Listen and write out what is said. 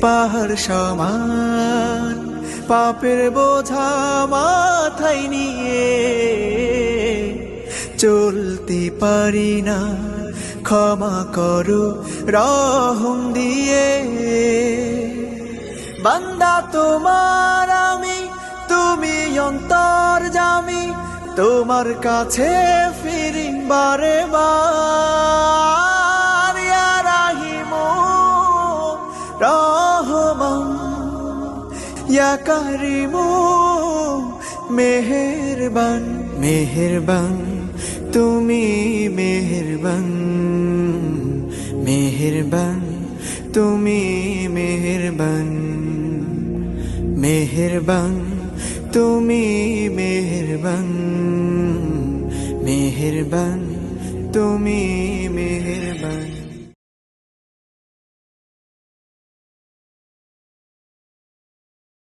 পাহাড় সমান পাপের বোঝা মাথায় নিয়ে চলতে পারি না, ক্ষমা করো রহম দিয়ে। বান্দা তোমার আমি, তুমি অন্তর্যামী, তোমার কাছে ফিরি বারে বার। ইয়া রাহিমু রহমান, ইয়া কারিমু মেহেরবান, মেহেরবান তুমি মেহেরবান, মেহেরবান তুমি মেহেরবান, মেহেরবান তুমি মেহেরবান, মেহেরবান তুমি মেহেরবান।